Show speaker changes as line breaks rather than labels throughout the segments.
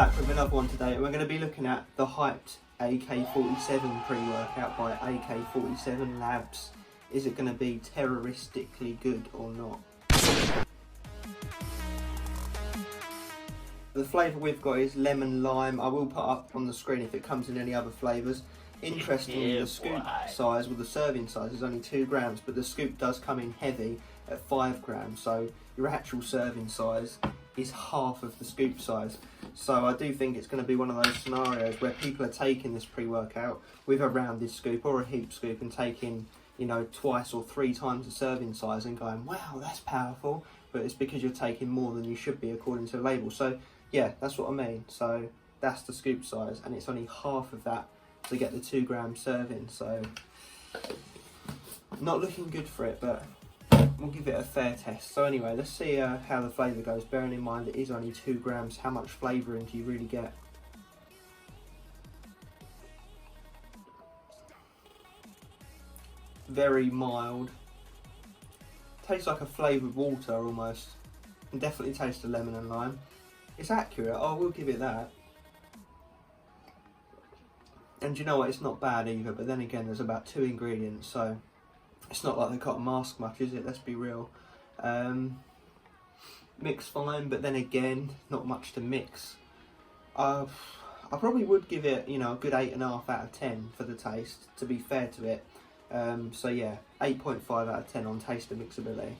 back with another one today. We're going to be looking at the hyped AK-47 pre-workout by AK-47 Labs. Is it going to be terroristically good or not? The flavour we've got is lemon lime. I will put up on the screen if it comes in any other flavours. Interestingly, the scoop size, well, the serving size is only 2 grams, but the scoop does come in heavy at 5 grams, so your actual serving size is half of the scoop size. So I do think it's going to be one of those scenarios where people are taking this pre-workout with a rounded scoop or a heap scoop and taking, you know, 2 or 3 times the serving size and going, wow, that's powerful, but it's because you're taking more than you should be according to the label. So yeah, that's what I mean. So that's the scoop size, and it's only half of that to get the 2 gram serving. So not looking good for it, but we'll give it a fair test. So anyway, let's see how the flavour goes. Bearing in mind it is only 2 grams, how much flavouring do you really get? Very mild. Tastes like a flavoured water almost. And definitely taste the lemon and lime. It's accurate, I will give it that. And you know what, it's not bad either, but then again there's about 2 ingredients, so it's not like they've got to mask much, is it? Let's be real. Mix fine, but then again, not much to mix. I probably would give it, you know, a good 8.5 out of 10 for the taste, to be fair to it. So yeah, 8.5 out of 10 on taste and mixability.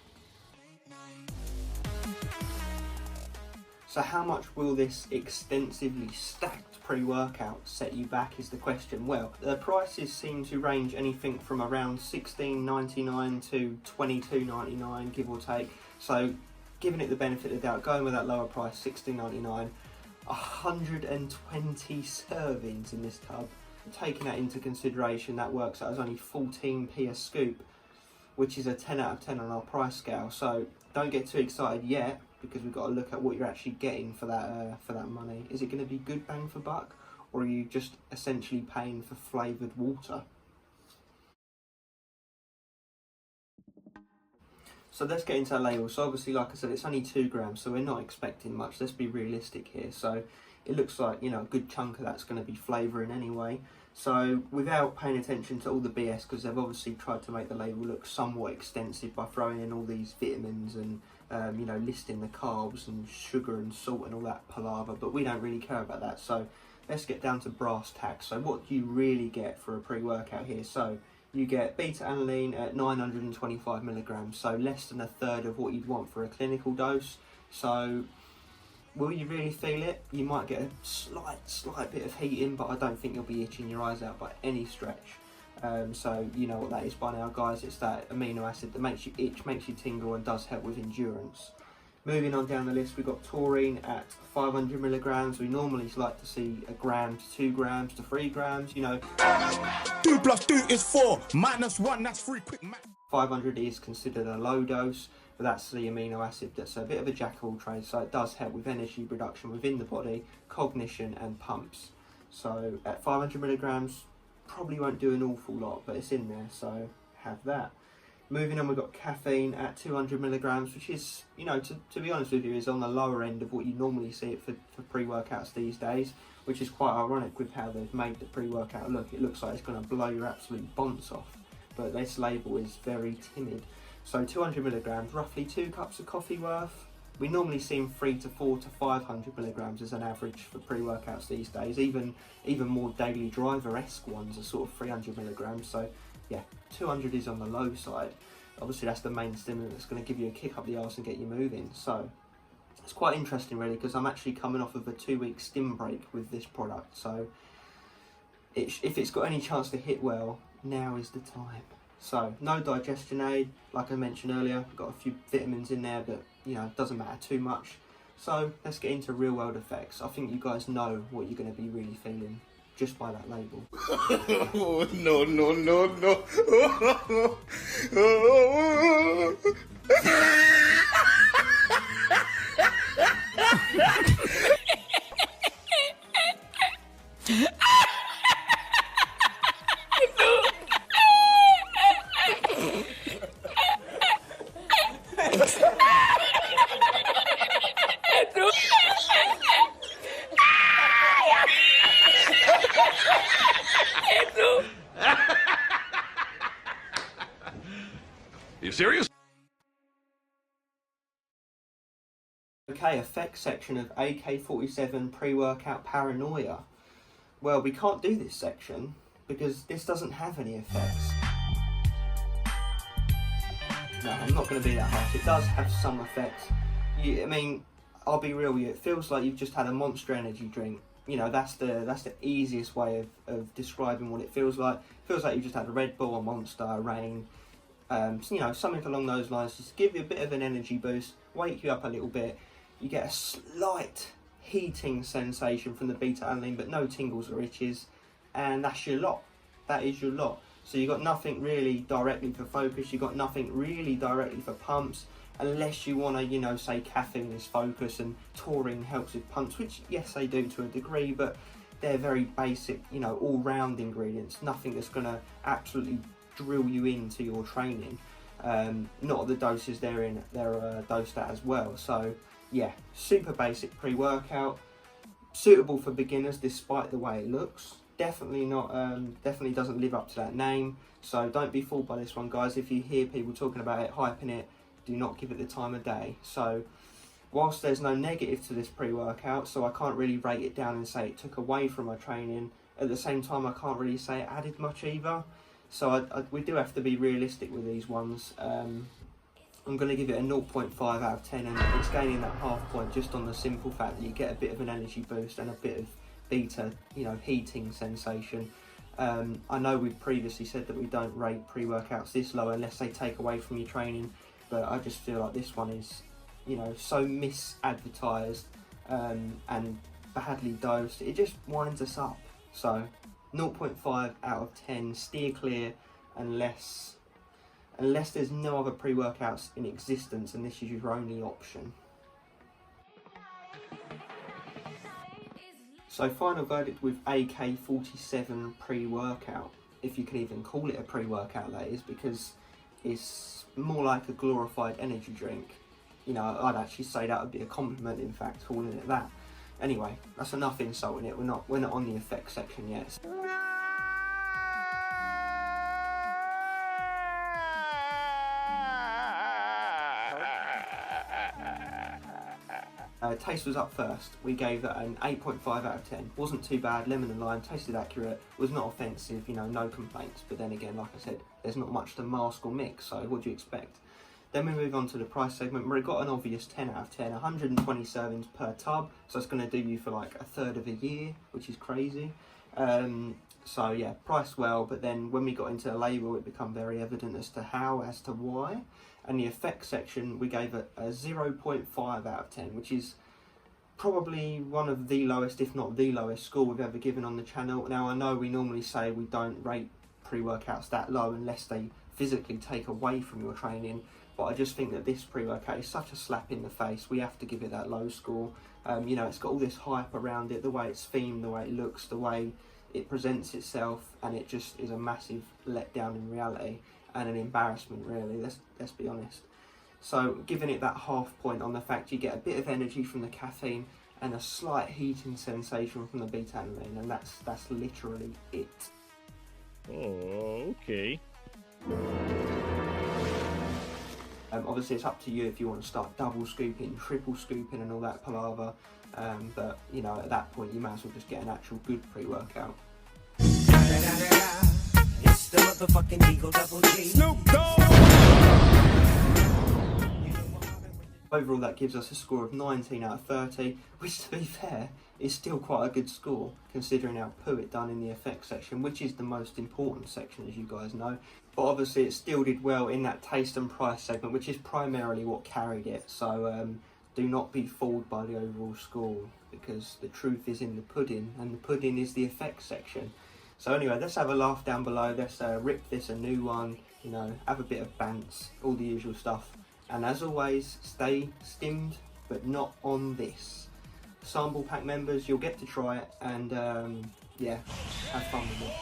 So how much will this extensively stacked pre-workout set you back is the question. Well, the prices seem to range anything from around $16.99 to $22.99, give or take. So giving it the benefit of the doubt, going with that lower price, $16.99, 120 servings in this tub. Taking that into consideration, that works out as only 14p a scoop, which is a 10 out of 10 on our price scale. So don't get too excited yet, because we've got to look at what you're actually getting for that money. Is it going to be good bang for buck, or are you just essentially paying for flavoured water? So let's get into our label. So obviously, like I said, it's only 2 grams, so we're not expecting much. Let's be realistic here. So it looks like, you know, a good chunk of that's going to be flavouring anyway. So without paying attention to all the BS, because they've obviously tried to make the label look somewhat extensive by throwing in all these vitamins and you know, listing the carbs and sugar and salt and all that palaver, but we don't really care about that. So let's get down to brass tacks. So what do you really get for a pre-workout here? So you get beta-alanine at 925 milligrams, so less than a third of what you'd want for a clinical dose. So will you really feel it? You might get a slight bit of heating, but I don't think you'll be itching your eyes out by any stretch. So you know what that is by now, guys. It's that amino acid that makes you itch, makes you tingle, and does help with endurance. Moving on down the list, we've got taurine at 500 milligrams. We normally like to see 1 gram to 2 grams to 3 grams, you know.
2 + 2 is 4, -1, that's 3, quick math.
500 is considered a low dose, but that's the amino acid that's a bit of a jack of all trades, so it does help with energy production within the body, cognition and pumps. So at 500 milligrams, probably won't do an awful lot, but it's in there, so have that. Moving on, we've got caffeine at 200 milligrams, which is, you know, to be honest with you, is on the lower end of what you normally see it for pre-workouts these days, which is quite ironic with how they've made the pre-workout look. It looks like it's going to blow your absolute bonce off, but this label is very timid. So 200 milligrams, roughly 2 cups of coffee worth. We normally see them 300 to 400 to 500 milligrams as an average for pre-workouts these days. Even more daily driver-esque ones are sort of 300 milligrams. So yeah, 200 is on the low side. Obviously that's the main stimulant that's going to give you a kick up the arse and get you moving. So it's quite interesting really, because I'm actually coming off of a 2-week stim break with this product. So if it's got any chance to hit well, now is the time. So no digestion aid, like I mentioned earlier, got a few vitamins in there, but you know, it doesn't matter too much. So let's get into real world effects. I think you guys know what you're going to be really feeling just by that label.
Oh, no, no, no, no.
serious?
Okay, effects section of AK-47 pre-workout paranoia. Well, we can't do this section because this doesn't have any effects. No, I'm not going to be that harsh. It does have some effects. I mean, I'll be real with you. It feels like you've just had a Monster Energy drink. You know, that's the easiest way of describing what it feels like. It feels like you've just had a Red Bull, a Monster, a Rain. You know, something along those lines. Just give you a bit of an energy boost, wake you up a little bit. You get a slight heating sensation from the beta-alanine, but no tingles or itches. And that's your lot. That is your lot. So you've got nothing really directly for focus. You've got nothing really directly for pumps. Unless you want to, you know, say caffeine is focus and taurine helps with pumps, which yes, they do to a degree, but they're very basic, you know, all-round ingredients. Nothing that's going to absolutely drill you into your training. Not at the doses they're dosed at as well. So yeah, super basic pre-workout, suitable for beginners despite the way it looks. Definitely not, definitely doesn't live up to that name. So don't be fooled by this one, guys. If you hear people talking about it, hyping it, do not give it the time of day. So whilst there's no negative to this pre-workout, so I can't really rate it down and say it took away from my training, at the same time I can't really say it added much either. So we do have to be realistic with these ones. I'm going to give it a 0.5 out of 10, and it's gaining that half point just on the simple fact that you get a bit of an energy boost and a bit of beta, you know, heating sensation. I know we've previously said that we don't rate pre-workouts this low unless they take away from your training, but I just feel like this one is, you know, so misadvertised and badly dosed. It just winds us up. So 0.5 out of 10, steer clear unless there's no other pre-workouts in existence and this is your only option. So final verdict with AK-47 pre-workout, if you can even call it a pre-workout, that is, because it's more like a glorified energy drink. You know, I'd actually say that would be a compliment, in fact, calling it that. Anyway, that's enough insulting it. We're not on the effects section yet. Taste was up first. We gave that an 8.5 out of 10. Wasn't too bad. Lemon and lime, tasted accurate. Was not offensive. You know, no complaints. But then again, like I said, there's not much to mask or mix. So what do you expect? Then we move on to the price segment where it got an obvious 10 out of 10. 120 servings per tub. So it's going to do you for like a third of a year, which is crazy. So yeah, priced well. But then when we got into the label, it became very evident as to how, as to why. And the effects section, we gave it a 0.5 out of 10, which is probably one of the lowest, if not the lowest, score we've ever given on the channel. Now, I know we normally say we don't rate pre-workouts that low unless they physically take away from your training, but I just think that this pre-workout is such a slap in the face. We have to give it that low score. You know, it's got all this hype around it, the way it's themed, the way it looks, the way it presents itself, and it just is a massive letdown in reality and an embarrassment, really. Let's be honest. So giving it that half point on the fact you get a bit of energy from the caffeine and a slight heating sensation from the beta-alanine, and that's literally it.
Oh, okay.
Obviously it's up to you if you want to start double scooping, triple scooping and all that palaver, but you know, at that point you might as well just get an actual good pre-workout.
It's the motherfucking Eagle Double G.
Snoop Dogg.
Overall, that gives us a score of 19 out of 30, which, to be fair, is still quite a good score, considering how poo it done in the effects section, which is the most important section, as you guys know. But obviously, it still did well in that taste and price segment, which is primarily what carried it. So do not be fooled by the overall score, because the truth is in the pudding, and the pudding is the effects section. So anyway, let's have a laugh down below. Let's rip this a new one, you know, have a bit of bants, all the usual stuff. And as always, stay stimmed, but not on this. Sample pack members, you'll get to try it, and yeah, have fun with it.